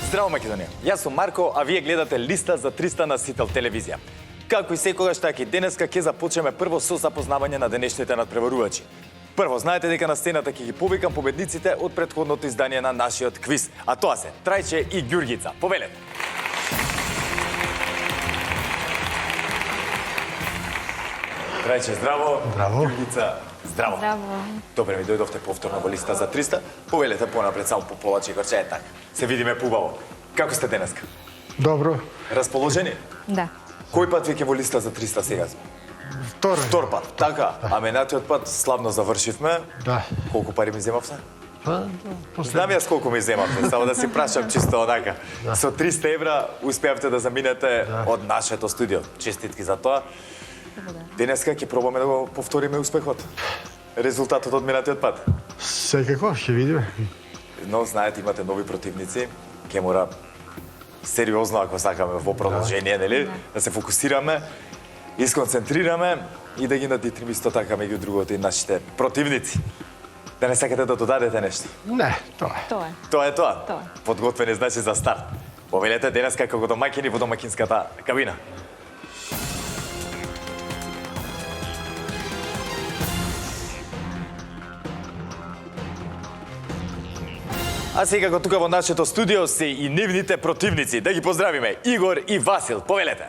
Здраво, Македонија! Јас сум Марко, а вие гледате Листа за 300 на Сител телевизија. Како и секогаш, така и денеска ќе започнеме прво со запознавање на денешните надпреварувачи. Прво, знаете дека на сцената ќе ги повикам победниците од претходното издание на нашиот квиз, а тоа се Трајче и Ѓурѓица. Повелете! Трајче, здраво! Здраво! Ѓурѓица, здраво! Здраво. Добре, ми дојдовте повторно во Листа за 300. Повелете понапред само по пола чекорче, е така. Се видиме пубаво. Како сте денеска? Добро. Расположени? Да. Кој пат веќе во Листа за 300 сега? Втор пат, така. А менатиот пат славно завршивме. Да. Колку пари ми земавте? После... Знам јас колку ми земавте, само да си прашам чисто онака. Со 300 евра успеавте да заминете од нашето студио. Честитки за тоа. Денеска ќе пробаме да го повториме успехот. Резултатот од минатиот пат. Секако, ќе видиме. Но знаете, имате нови противници. Ќе мора сериозно, ако сакаме во продолжение, нели? Да се фокусираме, исконцентрираме и да ги надитриме исто така меѓу другото и нашите противници. Да не сакате да додадете нешто? Не, тоа е. Тоа е. Тоа е тоа? Тоа. Подготвени значи за старт. Повелете денеска како домаќини во домаќинската кабина. А сега тука во нашето студио се и нивните противници. Да ги поздравиме Игор и Васил. Повелете.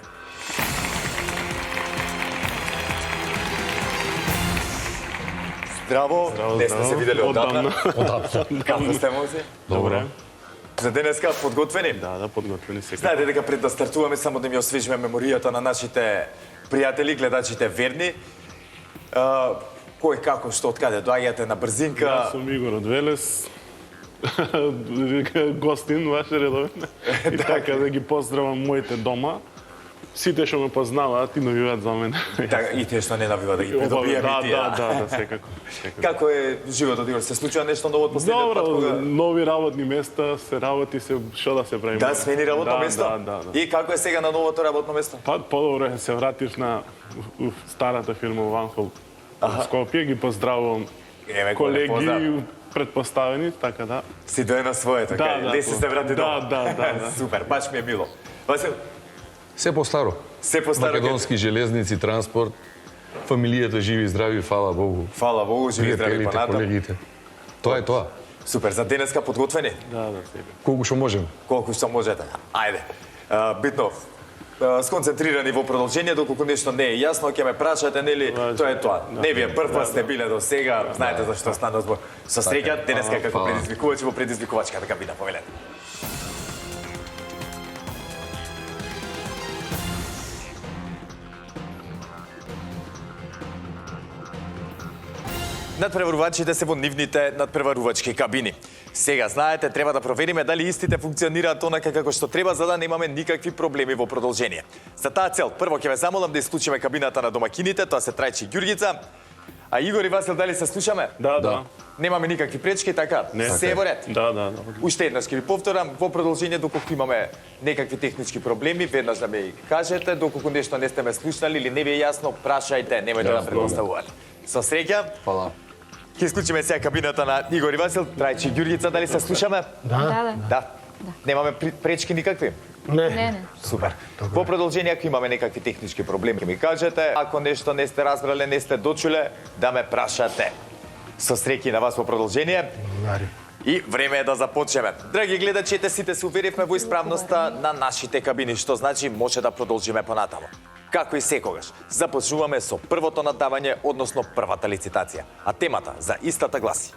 Здраво. Не сте се видели оддавна. Како сте, мози? Добре. За денеска подготвени? Да, подготвени сега. Знаете дека пред да стартуваме само да ми освежиме меморијата на нашите пријатели, гледачите верни. Кој како што откаде доаѓате на брзинка? Јас сум Игор од Велес. Гостин, ваш редовен. И така да ги поздравам моите дома. Сите што ме познаваат и навиваат за мене. Така, и тие што не навива да ги придобиеме и тие. Да, секако. Како е животот, Игор? Се случува нешто ново од последниот пат? Добро, нови работни места, се работи се, што да се прави. Да, смени работно место? Да. И како е сега на новото работно место? Па, подобро се вратиш на старата фирма Ванхол. Скопје, ги поздравувам колеги, предпоставени, така да. Си дој на свое, така? Не си се врати дома? Да. Супер, баш ми е мило. Васил? Се по-старо. Се по-старо. Македонски железници, транспорт, фамилијата живи и здрави, фала Богу. Фала Богу, живи и здрави Пријателите, понатам. колегите. Тоа е тоа. Супер, за денеска подготвени? Да, сега. Колку што можеме. Колку што можете. Ајде. Битно, сконцентрирани во продолжение, доколку нешто не е јасно, ќе ме прашате, нели, тоа е тоа. Не вие прв пат сте биле до сега, знаете за што стана збор. Со среќа, денеска како предизвикувачи во предизвикувачката кабина, повелете. Надпреварувачите се во нивните надпреварувачки кабини. Сега, знаете, треба да провериме дали истите функционираат онака како што треба, за да немаме никакви проблеми во продолжение. За таа цел, прво ќе ве замолам да исклучиме кабината на домакините, тоа се Трајче и Ѓурѓица. А Игор и Васил, дали се слушаме? Да. Немаме никакви пречки, така? Се е во ред? Да. Уште еднаш ќе ви повторам, во продолжение, доколку имаме некакви технички проблеми, веднаш да ми кажете, доколку нешто не сте ме слушнали или не ви е јасно, прашајте, немојте да предоставувате. Со среќа. Фала. Ќе исклучиме сега кабината на Игор и Васил, Трајче и Ѓурѓица, дали се слушаме? Да. Немаме пречки никакви? Не. Супер. Во продолжение, ако имаме некакви технички проблеми, ќе ми кажете. Ако нешто не сте разбрале, не сте дочуле, да ме прашате. Со среќи на вас во продолжение. И време е да започнеме. Драги гледачи, сите се уверивме во исправноста на нашите кабини, што значи може да продолжиме понатаму. Како и секогаш, започнуваме со првото надавање, односно првата лицитација. А темата за истата гласи: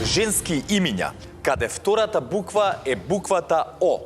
женски имиња, каде втората буква е буквата О.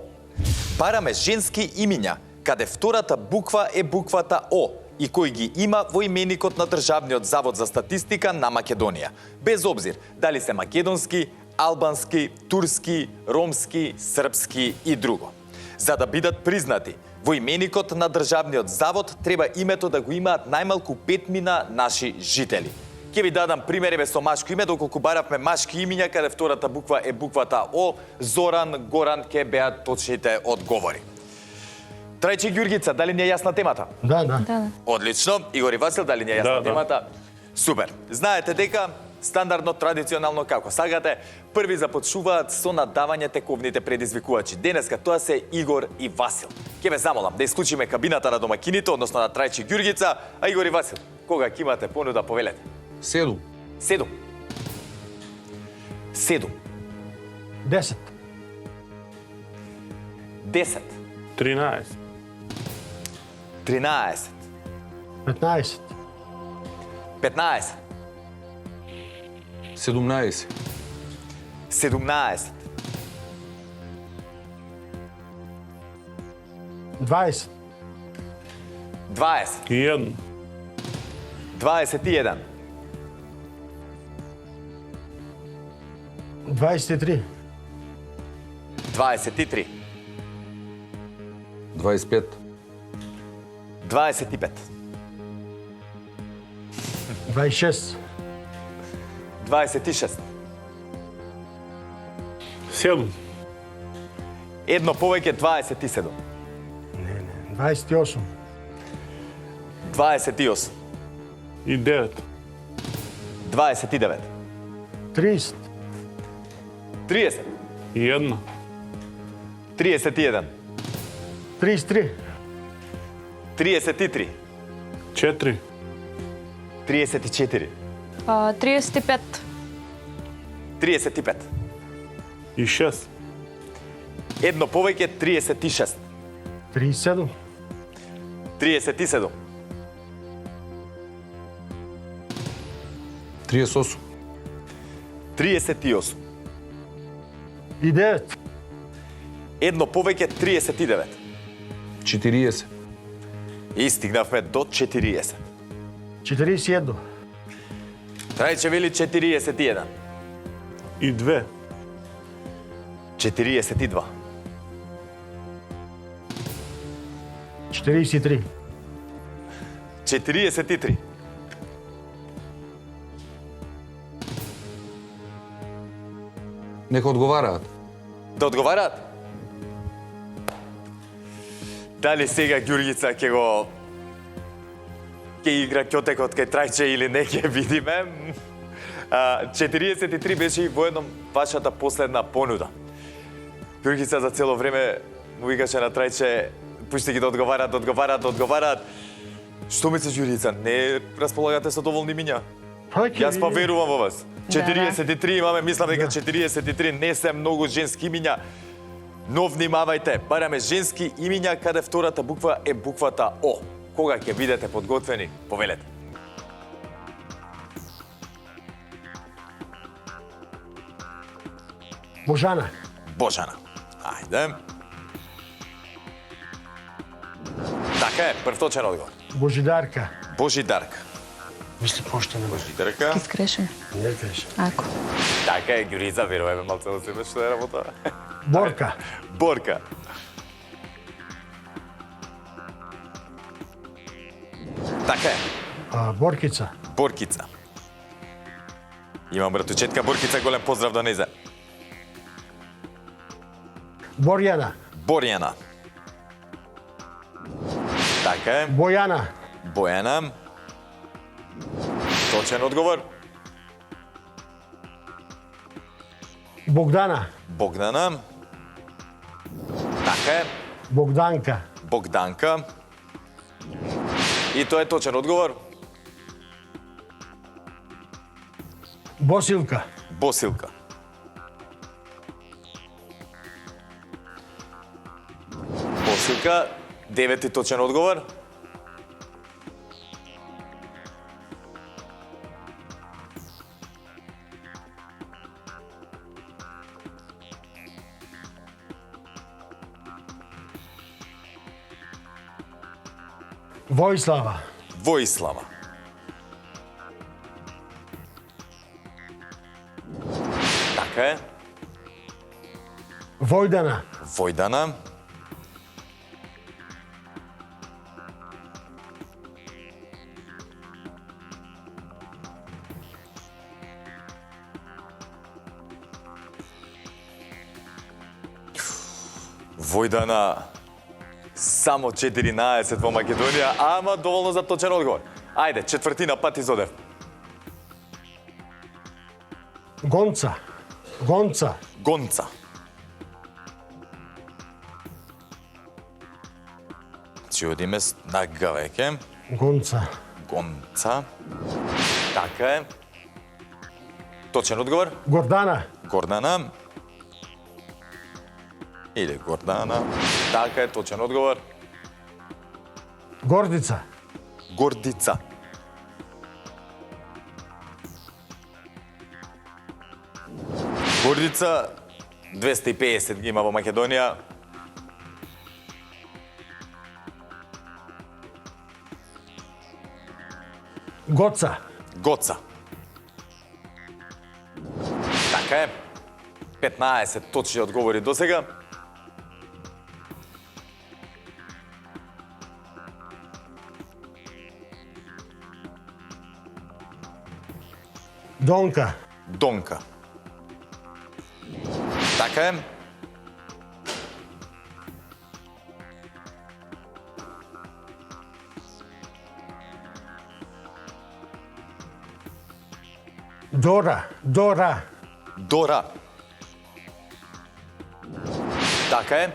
Бараме женски имиња, каде втората буква е буквата О и кој ги има во именикот на Државниот завод за статистика на Македонија. Без обзир дали се македонски, албански, турски, ромски, српски и друго. За да бидат признати во именикот на Државниот завод, треба името да го имаат најмалку 5 наши жители. Ќе ви дадам примери со машко име, доколку баравме машки имиња, каде втората буква е буквата О, Зоран, Горан ќе беат точните одговори. Трајче Ѓургица, дали ни е јасна темата? Да. Да. Одлично. Игор и Васил, дали ни е јасна Да. темата? Супер. Знаете дека стандардно, традиционално, како сагате, први започнуваат со надавање тековните предизвикувачи. Денеска тоа се Игор и Васил. Ќе ве замолам да исклучиме кабината на домакините, односно на Трајче Ѓургица, а Игор и Васил, кога ќе имате понуда, повелете. 7. 7. 7. 10. 10. 13. 13. 15. 15. 17. 17. 20. 20. 1. 21. 23. 23. 25. 25. 26. 26. 7. Едно повеќе 27. 28. 28. И 9. 29. 30. 30. И 1. 31. 33. 33. 4. 34. 35. 35. И 6. Едно повеќе 36. 37. 37. 38. 38. И 9. Едно повеќе 39. 40. И стигнавме до 40. 41. Трајче вели 41. И 2. 42. 43. 43. Нека одговараат. Да одговараат? Дали сега Ѓургица ќе игра ќотекот кај Трајче или не, ќе видиме. 43 беше и воедно вашата последна понуда. Ѓургица за цело време му викаше на Трајче, пушти ги да одговараат. Што мислиш, Ѓургица, не располагате со доволни имиња? Јас па верувам во вас. 43 имаме, мислам дека 43 не се многу женски имиња. Но внимавајте, бараме женски имиња каде втората буква е буквата О. Кога ќе бидете подготвени, повелете. Божана. Божана. Ајде. Така е, првточен одговор. Божидарка. Божидарка. Мисли поштена. Божидарка. Ке скрешам. Не кажеш. Ако. Така е, Ѓургица, веруваме малце во себе што е работа. Борка. Борка. Така е. Боркица. Боркица. Имам братучетка Боркица, голем поздрав до незе. Борјана. Борјана. Така е. Бојана. Бојана. Точен одговор. Богдана. Богдана. Така е. Богданка. Богданка. И тоа е точен одговор. Босилка. Босилка. Босилка. Девети точен одговор. Воислава. Воислава. Така е. Војдана. Војдана. Војдана. Само 14 во Македонија, ама доволно за точен одговор. Ајде, четвртина пат изодев. Гонца. Гонца. Гонца. Че одиме на Г веќе. Гонца. Гонца. Така е. Точен одговор? Гордана. Гордана. Или Гордана. Така е, точен одговор. Гордица. Гордица. Гордица 250 ги има во Македонија. Гоца. Гоца. Така е. 15 точни одговори до сега. Донка. Донка. Така е. Дора. Дора. Дора. Така е.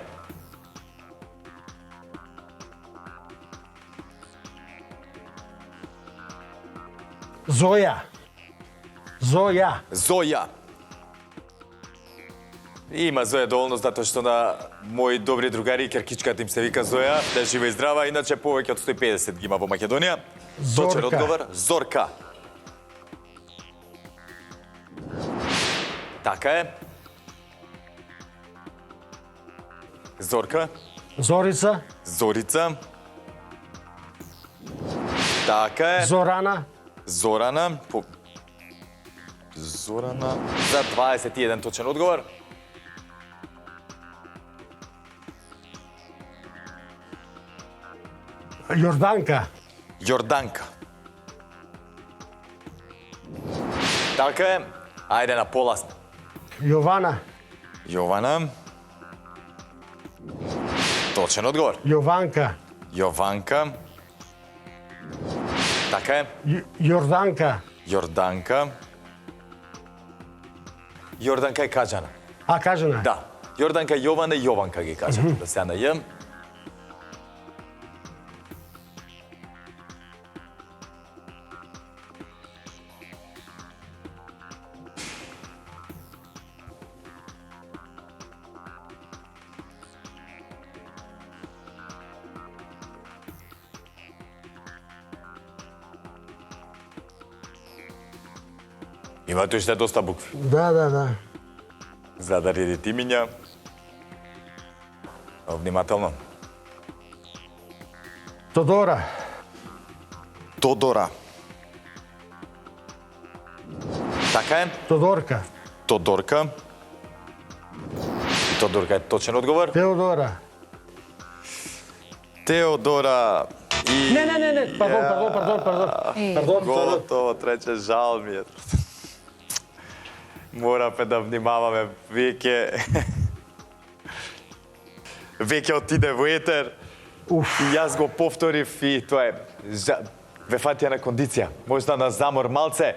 Зоја. Зоја. Зоја. Има Зоја доволно затоа што на мои добри другари керкичката им се вика Зоја, да е жива и здрава, иначе повеќе од 150 ги има во Македонија. Точен Зорка. одговор, Зорка. Така е. Зорка. Зорица. Зорица. Така е. Зорана. Зорана. Зорана. За 21 точен одговор. Јорданка. Јорданка. Така е. Ајде на поласт. Јована. Јована. Точен одговор. Јованка. Јованка. Така е. Јорданка. Јорданка. Јорданка е кажана. А, кажана. Да. Јорданка, Јована и Јованка ги кажат. Да се на Ј. Имате уште доста букви. Да. За да редите имиња. Внимателно. Тодора. Тодора. Така е. Тодорка. Тодорка. И Тодорка е точен одговор. Теодора. Теодора. И... Не. Пардон. Готово, трече, жал ми е. Мораме да внимаваме. Веќе отиде во етер. И јас го повторив и тоа е. Ве фатија на кондиција. Можда на замор малце.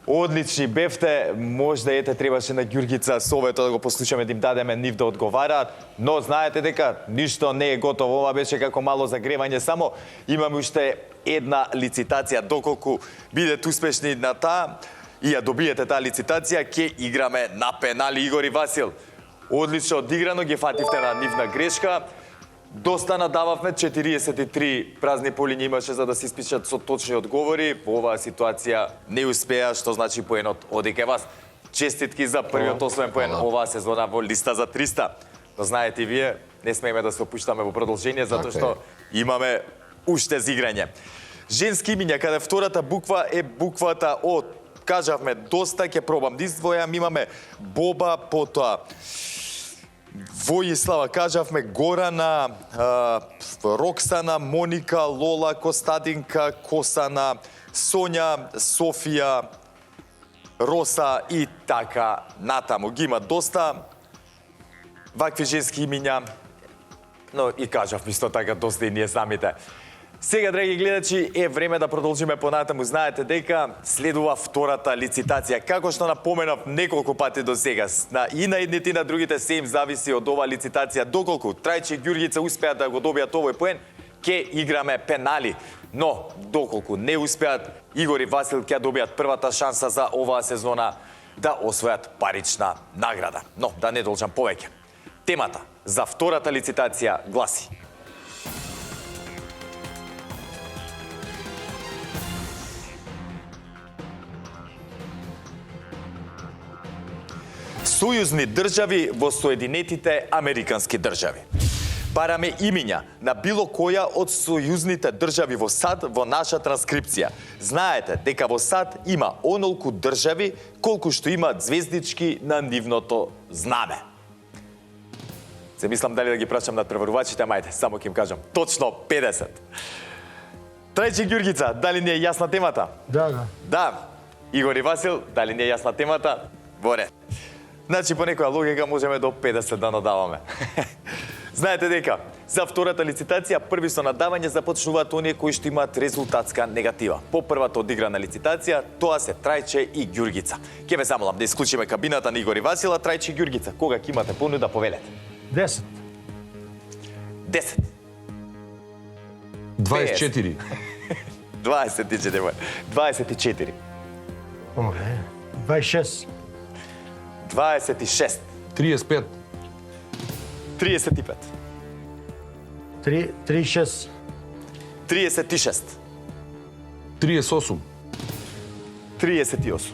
Одлични бевте, можда ете требаше на Ѓургица советот да го послушаме, да им дадеме нив да одговараат, но знаете дека ништо не е готово, ова беше како мало загревање само. Имаме уште една лицитација, доколку бидете успешни на таа и ја добиете таа лицитација, ќе играме на пенали. Игор и Васил, одлично одиграно, ги фативте на нивна грешка. Доста надававме, 43 празни полиња имаше за да се испишат со точни одговори. Во оваа ситуација не успеа, што значи поенот оди кај вас. Честитки за првиот освоен поен оваа сезона во листа за 300. Но знаете и вие, не смееме да се опуштаме во продолжение, затоа што имаме уште за играње. Женски имиња, каде втората буква е буквата О. Кажавме доста, ќе пробам да издвојам. Имаме Боба, потоа Војислава, кажавме Горана, Роксана, Моника, Лола, Костадинка, Косана, Сонја, Софија, Роса и така натаму. Ги има доста вакви женски имиња. но и кажав исто така доста и ние самите. Сега, драги гледачи, е време да продолжиме понатаму. Знаете дека следува втората лицитација. Како што напоменав неколку пати до сега, и на едните и на другите се им зависи од оваа лицитација. Доколку Трајче и Ѓурѓица успеат да го добијат овој поен, ќе играме пенали. Но, доколку не успеат, Игор и Васил ќе добијат првата шанса за оваа сезона да освојат парична награда. Но, да не должам повеќе. Темата за втората лицитација гласи: Сојузни држави во Соединетите Американски држави. Бараме имиња на било која од сојузните држави во САД во наша транскрипција. Знаете дека во САД има онолку држави колку што имаат звездички на нивното знаме. Се мислам дали да ги прашам над преварувачите, мајте, само ќе им кажам. Точно 50. Трајче Ѓурѓица, дали не е јасна темата? Да. Да. Игор и Васил, дали не е јасна темата? Во ред. Значи, по некоја логика можеме до 50 да надаваме. Знаете дека за втората лицитација први со надавање започнуваат оние кои што имаат резултатска негатива. По првата одиграна лицитација, тоа се Трајче и Ѓурѓица. Ке ве замолам да исклучиме кабината на Игор и Васила. Трајче и Ѓурѓица, кога ќе имате понуда, повелете. 10. 10. 24. 24. 24. 26. 26. 35. 35. 36. 36. 38. 38.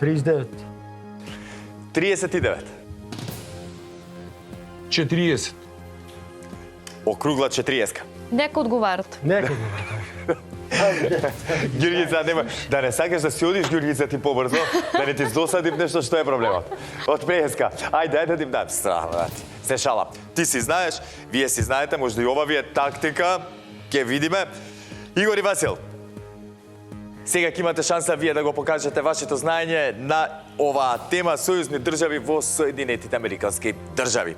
39. 39. 40. Округла 40. Нека одговарат. Некој. Ѓурѓица, нема, да не сакаш да си одиш, Ѓурѓица, ти побрзо, да не ти досадим нешто, што е проблемот. Од преска. Ајде да ти дам страх, брати. Се шала. Ти си знаеш, вие си знаете, можда и ова ви е тактика, ќе видиме. Игор и Васил, сега ќе имате шанса вие да го покажете вашето знаење на оваа тема сојузни држави во Соединетите Американски држави.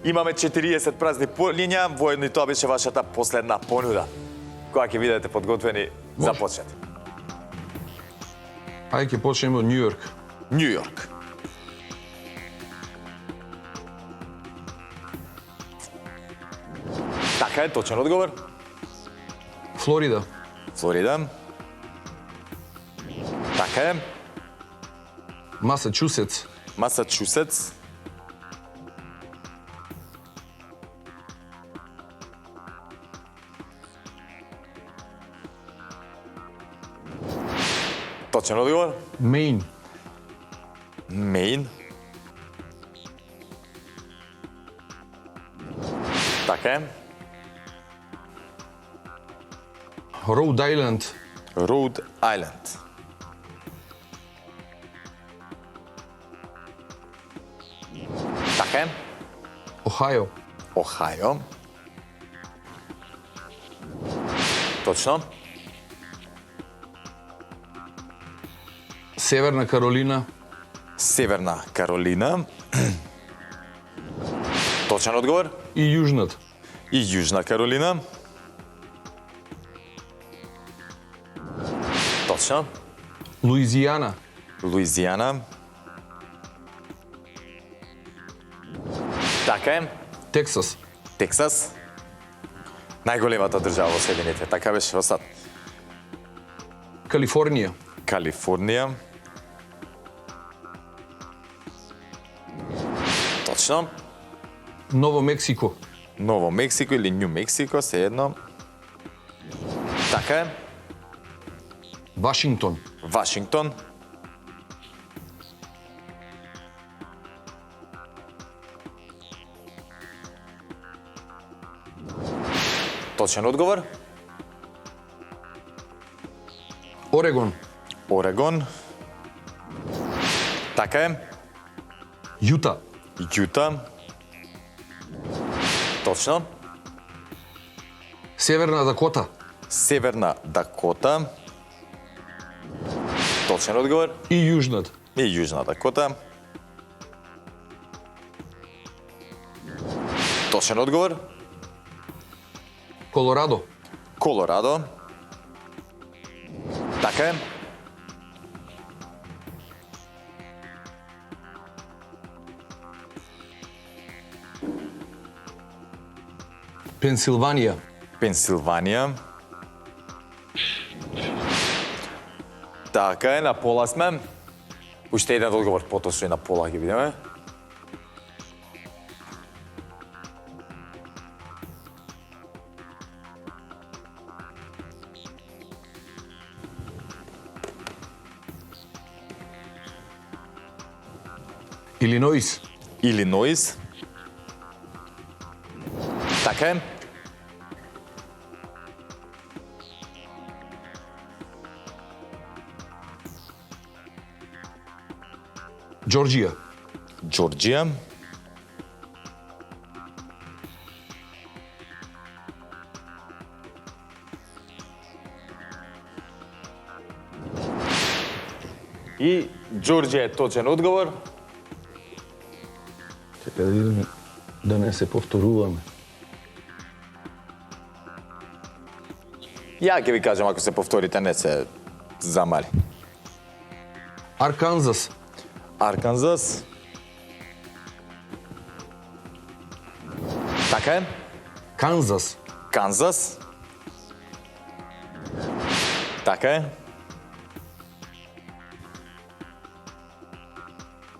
Имаме 40 празни линија, воедно и тоа беше вашата последна понуда. Кога ќе бидете подготвени, започнете. Ајде ќе почнеме од Нью Йорк. Нью Йорк. Така е, точен одговор. Флорида. Флорида. Така е. Масачусетс. Масачусетс. Точен одговор. Мејн. Мејн. Така е. Роуд Ајленд. Роуд Ајленд. Така е. Охајо. Охајо. Точно. Северна Каролина. Северна Каролина. Точен одговор. И Јужната. И Јужна Каролина. Точно. Луизијана. Луизијана. Така е. Тексас. Тексас. Најголемата држава во Соединетите. Така беше во САД. Калифорнија. Калифорнија. Точно. Ново Мексико. Ново Мексико или Њу Мексико, се едно. Така е. Вашингтон. Вашингтон. Точен одговор. Орегон. Орегон. Така е. Јута. Јута. Точно. Северна Дакота. Северна Дакота. Точен одговор. И Јужната. И Јужна Дакота. Точен одговор. Колорадо. Колорадо. Така е. Пенсилванија. Пенсилванија. Така е, на пола сме. Уште еден одговор, поточно и на пола ги видиме. Илиноис. Илиноис. Така е. Џорџија. Џорџија. И Џорџија е точен одговор. Чекај да видиме да не се повторуваме. Ја ќе ви кажам, ако се повторите, не се замали. Арканзас. Арканзас. Така е. Канзас. Канзас. Така е.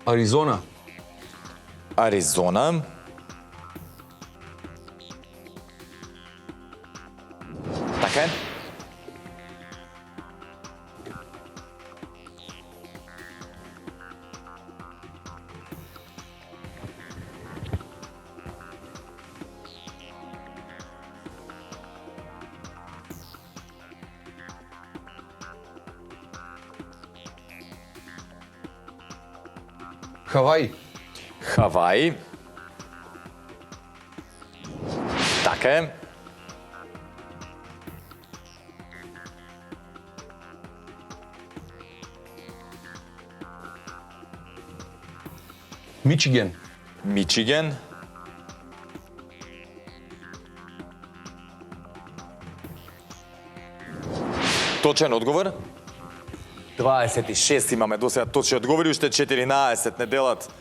Аризона. Аризона. Така е. Хаваи. Хаваи. Така е. Мичиген. Мичиген. Точен одговор. 26 имаме до сега точни одговори, уште 14 неделат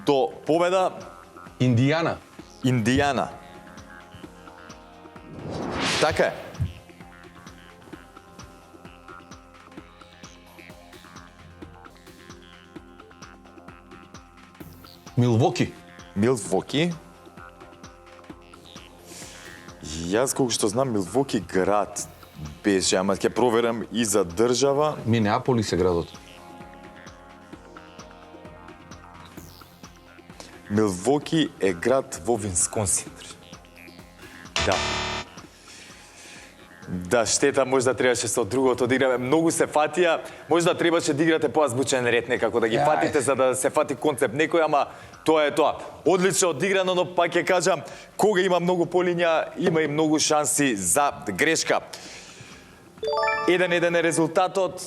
до победа. Индијана. Индијана. Така е. Милвоки. Милвоки. Јас колку што знам, Милвоки град беше, ама ќе проверам и за држава. Минеаполис е градот. Милвоки е град во Висконсин. Да. Да, штета, можда требаше со другото да играме. Многу се фатија, можда требаше да играте поазбучен ред некако, да ги фатите за да се фати концепт некој, ама тоа е тоа. Одлично одиграно, но пак ќе кажам, кога има многу полиња, има и многу шанси за грешка. 1-1 е резултатот,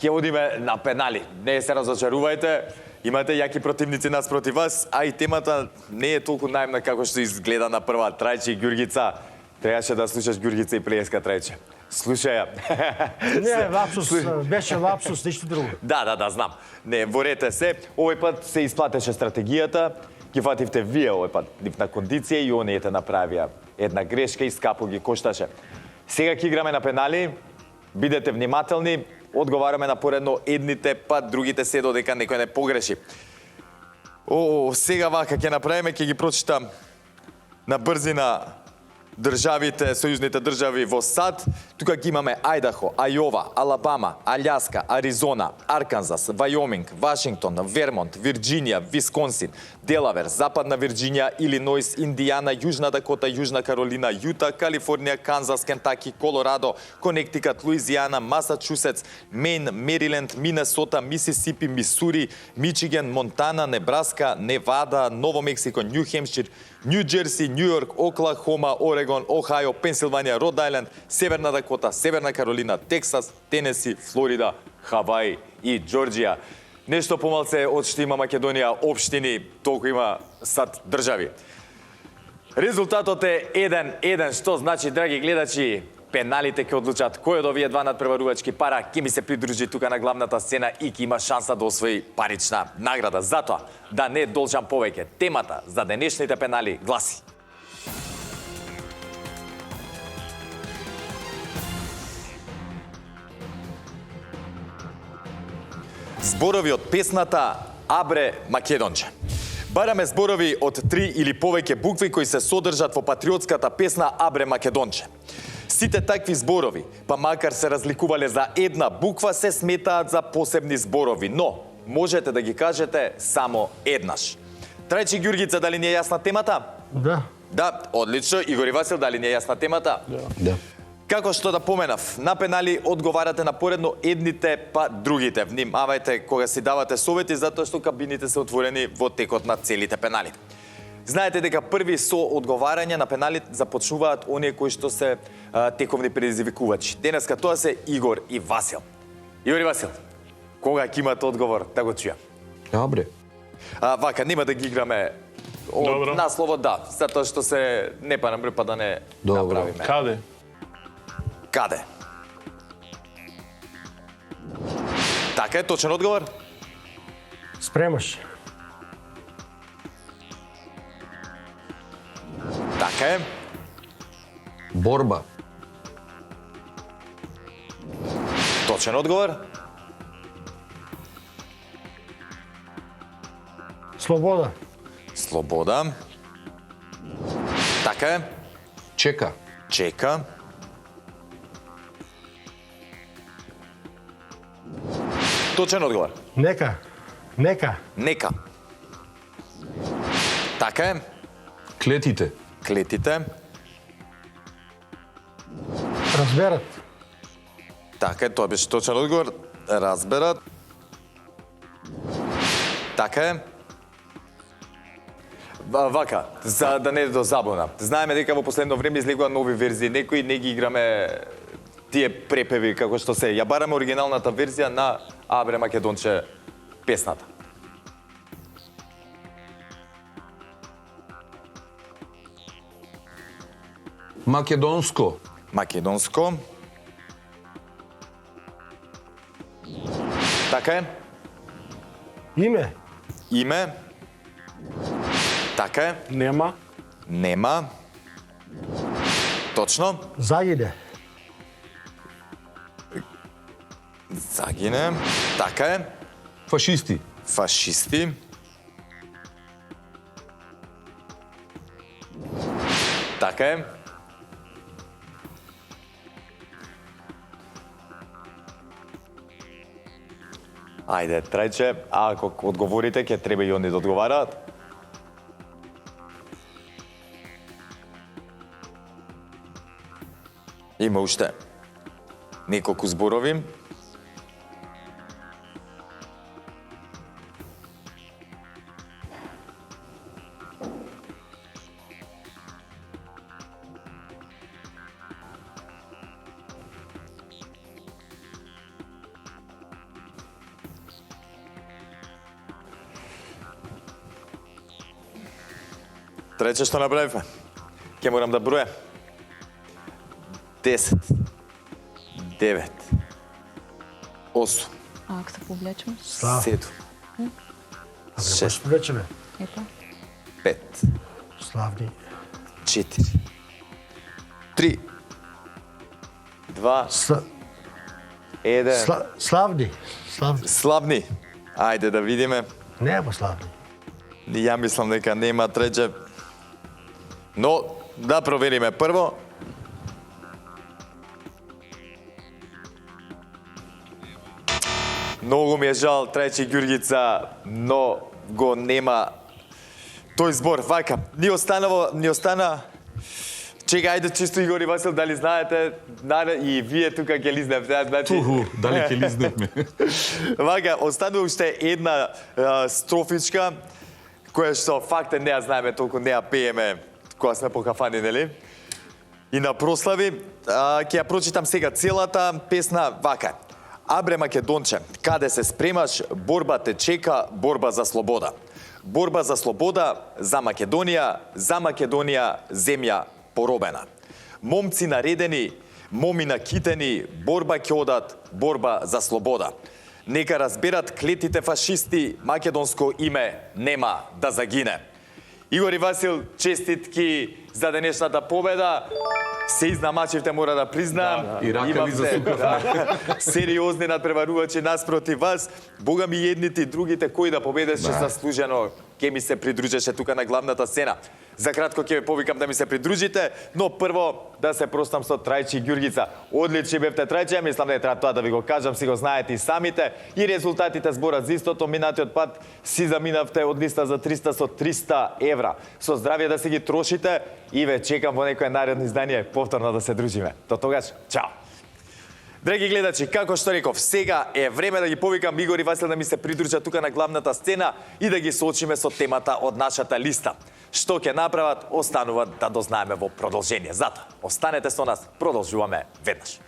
ќе одиме на пенали. Не се разочарувајте, имате јаки противници нас против вас, а и темата не е толку најмна како што изгледа на прва. Трајче и Ѓурѓица, требаше да слушаш Ѓурѓица и Плеска, Трајче. Слушај ја. Не, лапсус, беше лапсус, ништо друго. Да, знам. Не, ворете се. Овој пат се исплатеше стратегијата, ги фативте вие овој пат нивна кондиција и оние те направија една грешка и скапо ги кошташе. Сега ќе играме на пенали, бидете внимателни, одговараме на поредно едните, па другите се додека некој не погреши. Сега вака ќе направиме, ќе ги прочитам на брзина државите, сојузните држави во САД. Тука ги имаме Ајдахо, Ајова, Алабама, Аљаска, Аризона, Арканзас, Вајоминг, Вашингтон, Вермонт, Вирџинија, Висконсин, Делавер, Западна Вирџинија, Илиноис, Индијана, Јужна Дакота, Јужна Каролина, Јута, Калифорнија, Канзас, Кентаки, Колорадо, Конектикат, Луизијана, Масачусетс, Мејн, Мериленд, Минесота, Мисисипи, Мисури, Мичиген, Монтана, Небраска, Невада, Ново Мексико, Њу Хемпшир, Њу Џерси, Њујорк, Оклахома, Орегон, Охајо, Пенсилванија, Род Ајленд, Северна Дакота, Северна Каролина, Тексас, Тенеси, Флорида, Хаваи и Џорџија. Нешто помалце од што има Македонија општини, толку има САД држави. Резултатот е 1-1, што значи, драги гледачи, пеналите ќе одлучат кој од овие два надпреварувачки пара ќе ми се придружи тука на главната сцена и ќе има шанса да освои парична награда. Затоа, да не должам повеќе, темата за денешните пенали гласи: зборови од песната Абре Македонче. Бараме зборови од 3 или повеќе букви кои се содржат во патриотската песна Абре Македонче. Сите такви зборови, па макар се разликувале за една буква, се сметаат за посебни зборови, но можете да ги кажете само еднаш. Трајчи Ѓургица, дали ни е јасна темата? Да. Да, одлично. Игор и Васил, дали ни е јасна темата? Да. Како што да поменав, на пенали одговарате напоредно едните па другите. Внимавајте кога си давате совети, затоа што кабините се отворени во текот на целите пенали. Знаете дека први со одговарање на пенали започнуваат оние кои што се тековни предизвикувачи. Денеска тоа се Игор и Васил. Игор и Васил, кога ќе имате одговор, да го чујам. Абре. Вака, нема да ги играме од Добро. насловот, да, затоа што се не па да не Добро. направиме. Каде? Каде? Така е, точен одговор? Спремаш. Така е. Борба. Точен одговор? Слобода. Слобода. Така е. Чека. Чека. Точен одговор. Нека. Нека. Нека. Така е. Клетите. Клетите. Разберат. Така е, тоа беше точен одговор. Разберат. Така е. Вака, за да не е до забуна. Знаеме дека во последно време излегува нови верзии. Некои не ги играме тие препеви како што се. Ја бараме оригиналната верзија на Абре Македонче песната. Македонско. Македонско. Така е. Име. Име. Така е. Нема. Нема. Точно. Загине. Загине. Така е. Фашисти. Фашисти. Така е. Ајде, трајче, ако одговорите, ќе треба и они да одговараат. Има уште неколку зборови. Трече што направивме. Ќе морам да броја. 10, 9, 8, А ако се повлечем? 7, Шест. Вечеме. Ето. 5, Славни. 4, 3, 2, 1. Славни. Славни. Славни. Ајде да видиме. Нема славни. Ја мислам дека нема трече. Но, да провериме прво. Многу ми е жал, Трајче Ѓургица, но го нема тој збор. Вака, ни остана... Чека, ајде чисто Игор и Васил, дали знаете, и вие тука ќе лизневте, значи... Дали ќе лизневме? Вака, останува уште една строфичка, која што факт е не ја знаеме толку, не ја пееме кога сме по кафани, нели? И на прослави, ќе ја прочитам сега целата песна вака. Абре Македонче, каде се спремаш, борба те чека, борба за слобода. Борба за слобода, за Македонија, земја поробена. Момци наредени, моми накитени, борба ќе одат, борба за слобода. Нека разберат клетите фашисти, македонско име нема да загине. Игор и Васил, честитки за денешната победа. Се изнамачивте, мора да признаам. И ракави за супер. Сериозни надпреварувачи наспроти вас. Бога ми едните и другите, кои да победеше заслужено, ќе ми се придружеше тука на главната сцена. За кратко ќе ве повикам да ми се придружите, но прво да се простам со Трајчи и Ѓургица. Одлични бевте, Трајчи, мислам не треба тоа да ви го кажам, си го знаете и самите. И резултатите зборат за истото. Минатиот пат си заминавте од листа за 300 со 300 евра. Со здравје да си ги трошите и ве чекам во некое наредно издание повторно да се дружиме. До тогаш, чао! Драги гледачи, како што реков, сега е време да ги повикам Игор и Васил да ми се придружат тука на главната сцена и да ги соочиме со темата од нашата листа. Што ќе направат, останува да дознаеме во продолжение. Затоа, останете со нас, продолжуваме веднаш.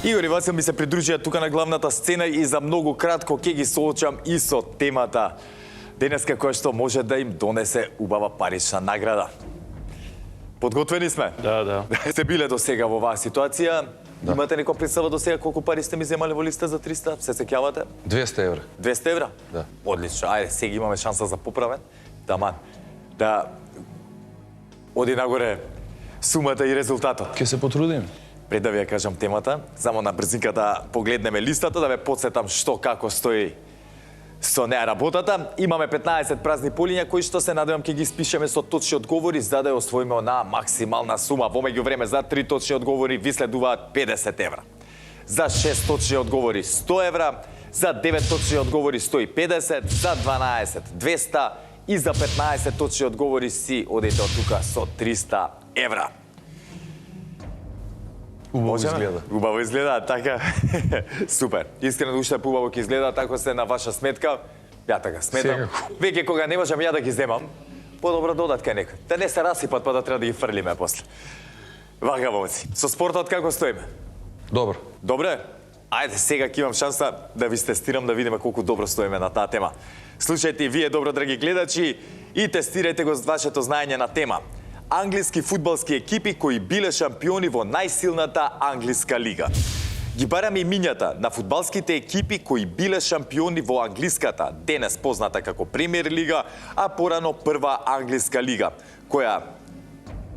Игор и Васил ми се придружија тука на главната сцена и за многу кратко ќе ги соочам и со темата денеска која што може да им донесе убава парична награда. Подготвени сме? Да. Сте биле до сега во оваа ситуација? Имате некоја представа до сега колку пари сте ми земале во листа за 300? Се сеќавате? 200 евра. 200 евра? Да. Одлично. Ајде, сега имаме шанса за поправен. Таман. Да оди нагоре сумата и резултатот. Ќе се потрудим. Пред да ви ја кажам темата, само на брзинка да погледнеме листата, да ве подсетам што како стои со неа работата. Имаме 15 празни полиња кои што се надевам ќе ги испишеме со точни одговори за да ја освоиме онаа максимална сума. Во меѓувреме за 3 точни одговори ви следуваат 50 евра. За 6 точни одговори 100 евра, за 9 точни одговори 150, за 12 200 и за 15 точни одговори си одете од тука со 300 евра. Убаво изгледа. Убаво изгледа, така. Супер. Искрено уште поубаво ќе изгледа, така се на ваша сметка. Ја така сметам. Веќе кога не можам ја да ги земам, подобро додат кај некој. Да не се расипат, па да треба да ги фрлиме после. Вака, момци. Со спортот како стоиме? Добро. Добре? Ајде, сега ќе имам шанса да ви тестирам да видиме колку добро стоиме на таа тема. Слушајте и вие добро, драги гледачи, и тестирајте го с вашето знаење на тема. Англиски фудбалски екипи кои биле шампиони во најсилната англиска лига. Ги бараме имињата на фудбалските екипи кои биле шампиони во англиската, денес позната како Премиер лига, а порано Прва англиска лига, која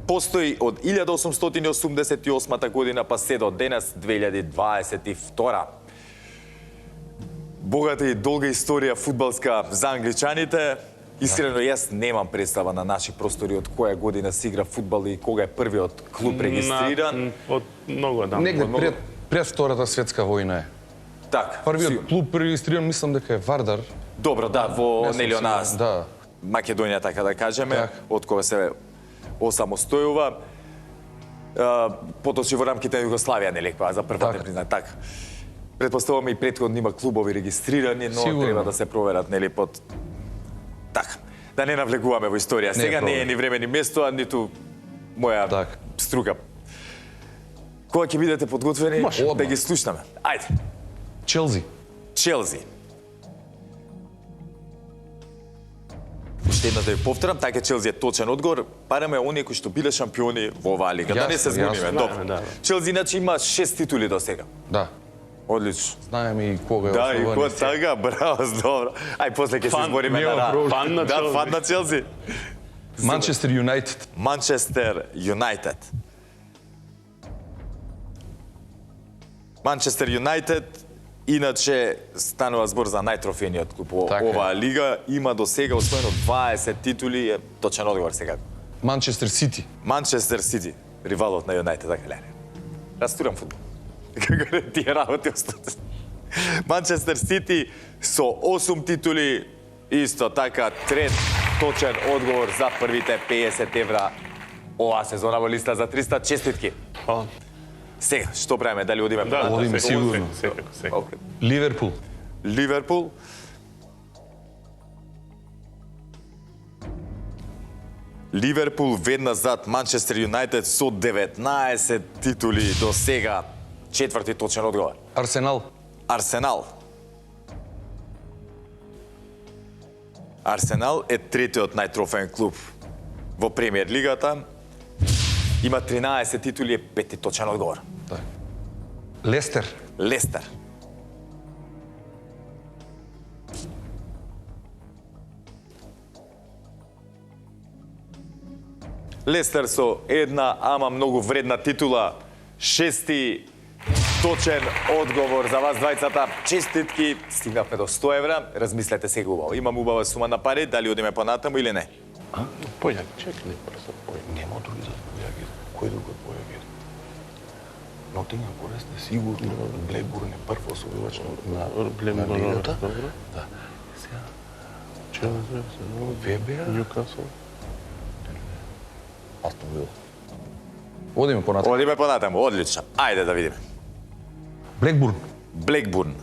постои од 1888 година па се до денес 2022. Богата и долга историја фудбалска за англичаните. Искрено, јас немам представа на наши простори од која година се игра фудбал и кога е првиот клуб регистриран. Од многу давно. Негде пред Втората светска војна е. Така. Првиот клуб регистриран, мислам дека е Вардар. Добро, да, во нели она Да. Македонија, така да кажеме, Так. од кога се осамостојува. Поточи во рамките на Југославија, нели, па за првата Так. призна, така. Предпоставувам и претходно има клубови регистрирани, но Сигурно. треба да се проверат, нели, под... Така, да не навлегуваме во историја. Сега не е ни време ни место, а ниту моја Так. струка. Кога ќе бидете подготвени, Може, да одмah. ги слушнаме. Ајде. Челзи. Челзи. Уште една да ја повторам, така Челзи е точен одговор. Бараме оние кои што биле шампиони во оваа лига. Да не се Јасно, збуниме. јасно. Добро. Да. Челзи иначе има 6 титули до сега. Да. Одлично. Знаеме и кога е Да, и основан. кој така, браво, добро. Ај после ќе се Фан, збориме нема на проблем. Фан на Да, Челзи. фан на Челзи. Манчестер Юнајтед. Манчестер Юнајтед. Манчестер Юнајтед иначе станува збор за најтрофејниот клуб во Така е. оваа лига, има до сега освоено 20 титули, е точен одговор сега. Манчестер Сити. Манчестер Сити, ривалот на Юнајтед, така ле. Растурам фудбал. Како не тие работи остат. Манчестер Сити со 8 титули, исто така трет точен одговор за првите 50 евра оваа сезона во листа за 300 честитки. Фала. Сега, што правиме? Дали одиме? Да, Одиме сигурно. Секако. Окей. Ливерпул. Ливерпул веднаш зад Манчестер Юнайтед со 19 титули до сега. Четврти точен одговор. Арсенал. Арсенал. Арсенал е третиот најтрофеен клуб во премиер лигата. Има 13 титули, е пети точен одговор. Да. Лестер. Лестер. Лестер со една, ама многу вредна титула. Шести точен одговор за вас двајцата. Честитки, стигнавме до 100 евра. Размислете сега убаво. Имам убава сума на пари, дали одиме понатаму или не? Појаги, чекай, просто Нема други за појаги. Кој друг појаги? Нотингем Форест е сигурно. Блекбурн е прв освојувач на Блекбурн, лигата. добро. Да. Сега Челси, ВБА, Ньюкасл. Астон Вила. Одиме понатаму. Одиме понатаму, одлично. Ајде да видиме. Блекбурн. Блекбурн.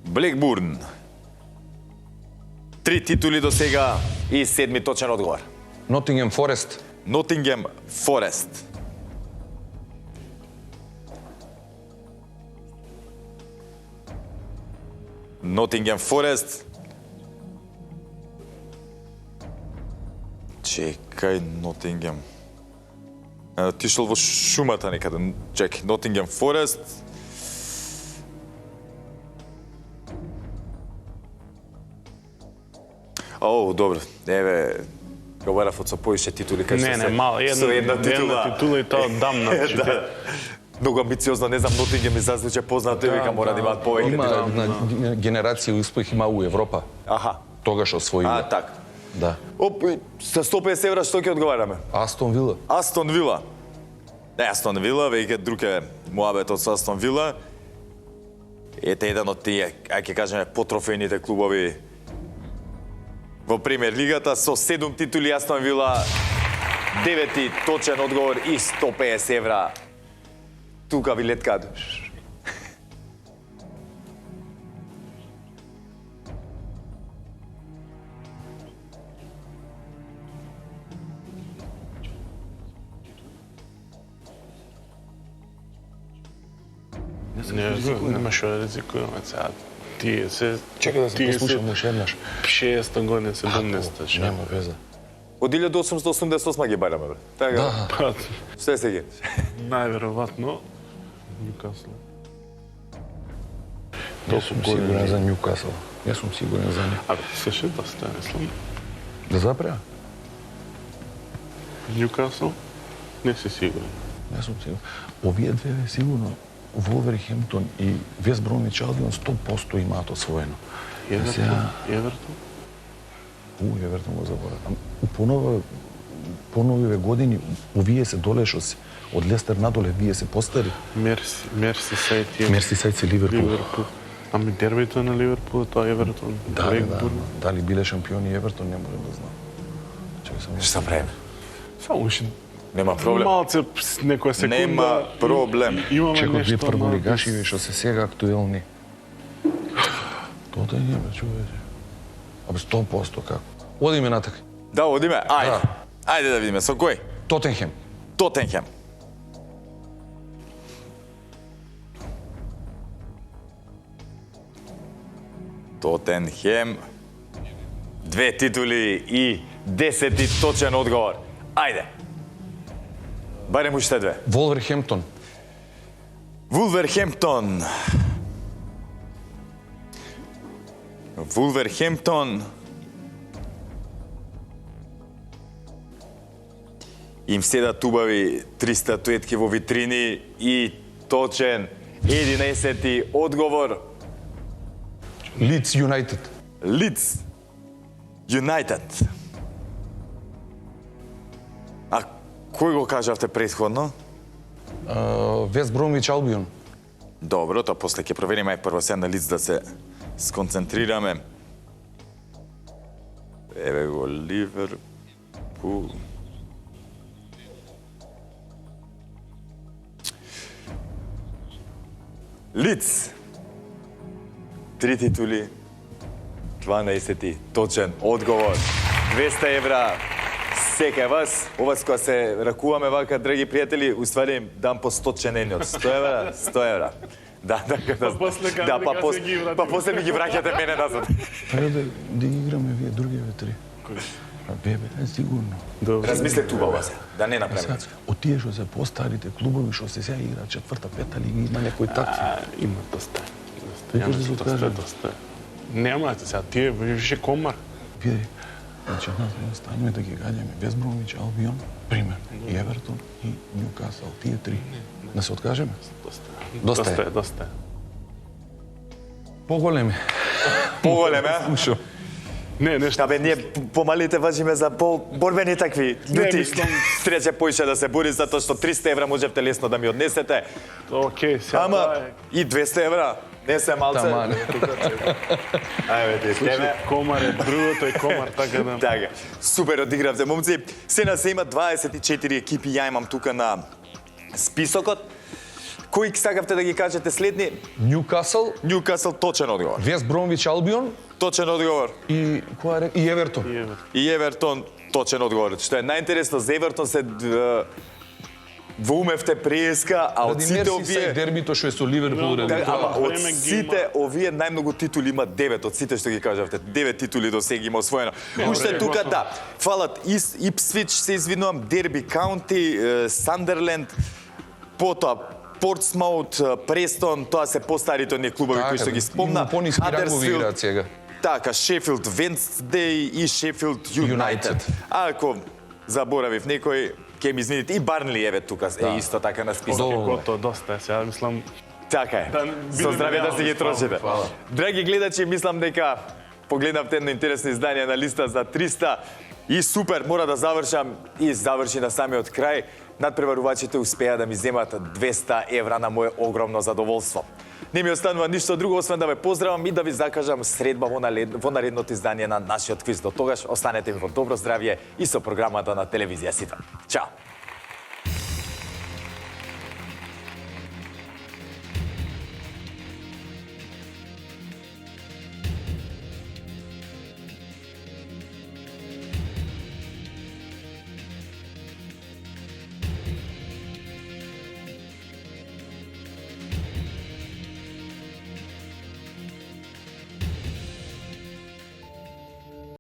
Блекбурн. 3 титули до сега и 7 точен одговор. Нотингем Форест. Нотингем Форест. Нотингем Форест. Чекај, Нотингем. Отишол во шумата некаде. Чекај, Нотингем Форест. О, добро. Еве, го барав од со поише титули кај што Не, мал, една титула и тоа дамна. Да. Многу амбициозно, не знам, Нотингем ми зазвучи познато и вика мора да имаат повеќе. Има титули. на генерација успех има у Европа. Аха. Тогаш освои. Така. Да. Оп, со 150 евра што ќе одговараме? Астон Вила. Астон Вила. Не, Астон Вила, веќе друг е муабетот со Астон Вила. Ете еден од тие, ќе кажеме, потрофејните клубови во премиер лигата со 7 титули. Астон Вила 9 точен одговор и 150 евра. Тука ви леткаат. Нема што да ризикуваме сега. Тие се... Чекај да се послушам уште еднаш. 60-та година, 70-та. Нема веза. Од 1888 ги бараме, бре. Така. Да. Па, Што се ги? најверојатно, Ньюкасл. Не сум сигурен за Ньюкасл. Не сум сигурен за нив. Абе, слушай, доста не слам. Да запреа? Ньюкасл? Не си сигурен. Не сум сигурен. Овие две сигурно Волверхемптон и Вест Бромвич Албион 100% имаат освоено. Евертон? Евертон? Евертон го заборавам. Поновиве години, овие се долеш од Лестер надоле, вие се постари. Мерсисайд е... Мерсисайд се Ливерпул. Ами дербито на Ливерпул, тоа е Евертон. Дали биле шампиони Евертон, не можам да знам. Чекај само. Што правиме? Само уште Нема проблем. малце некоја секунда. Нема проблем. Имаме Чекај, две нешто прволигаши што се сега актуелни. Тоа не бе, човече. Абе 100% како? Одиме натака. Да, одиме. Ајде. Да. Ајде да видиме со кој? Тотенхем. Тотенхем. Тотенхем. 2 титули и 10 точен одговор. Ајде. Барем уште 2. Волверхемптон. Вулверхемптон. Вулверхемптон. Им седат убави 3 статуетки во витрини и точен 11 одговор. Лидс Юнайтед. Лидс Юнайтед. А кој го кажавте претходно? Вест Бромвич Албион. Добро, тоа после ќе провериме, ај прво сега на Лидс да се сконцентрираме. Еве го Ливерпул. Лидс. 3 титули, 12 точен одговор. 200 евра секај вас. Овас кога се ракуваме вака, драги пријатели, уствари дам по 100 ченени од 100 евра, 100 евра. Да, после да, кадрика се ги вратим. па после ми ги враќате мене назад. Ајде да ги играме вие другиве три. Бебе, сигурно. Размисли тубаво се, да не направиме. Сега, од тие што се постарите клубови што се сега играат четврта, пета лига, има некои такви. Има доста. Ја да се откажем. Доста. Немате сега, тие више комар. Види, значи нас не останеме да ги гаѓаме Вест Бромвич, Албион, пример, и Евертон и Ньюкасл, тие три. Да се откажеме? Доста е. Поголеми. Поголем, е? Шо? Не, нешто. Абе, ние помалите важиме за борбени такви лути. мислам- Трече поише да се бори, затоа што 300 евра можевте лесно да ми однесете. Океј, сега Ама тоа е. и 200 евра, не се малце. Таман. Ајде, ти тебе. Комар е другото е комар, така да. Така, супер одигравте, момци. Сена се има 24 екипи, ја имам тука на списокот. Кои сакавте да ги кажете следни? Ньюкасл, Ньюкасл, точен одговор. Вест Бромвич, Албион Точен одговор. и која ре... и Евертон. И Евертон, точен одговор. Што е најинтересно за Евертон се воумевте преска, а од Ради сите Мерсисајд овие... дербито што е со Ливерпул. ради Да, тоа. ама од време ги сите овие најмногу титули има 9, од сите што ги кажавте. 9 титули до сега има освоено. Уште тука да, фалат Ипсвич, се извинувам, Дерби Каунти, Сандерленд, потоа Портсмаут, Престон, тоа се постарите оние клубови кои што ги спомна. Има пониски рангови играат сега. Така, Шефилд Венсдеј и Шефилд Юнайтед. Юнайтед. А ако заборавив некој, ќе ми извините. И Барнли еве тука е исто така на список. Кото доста е, сега мислам Така е. Да, Со бидеме здравје да си ги реални, трошите. фала. Драги гледачи, мислам дека погледнавте едно интересно издание на листа за 300 и супер, мора да завршам и заврши на самиот крај. Надпреварувачите успеа да ми земат 200 евра на моје огромно задоволство. Не ми останува ништо друго, освен да ве поздравам и да ви закажам средба во наредното издание на нашиот квиз. До тогаш, останете ми во добро здравје и со програмата на телевизија Ситра. Чао!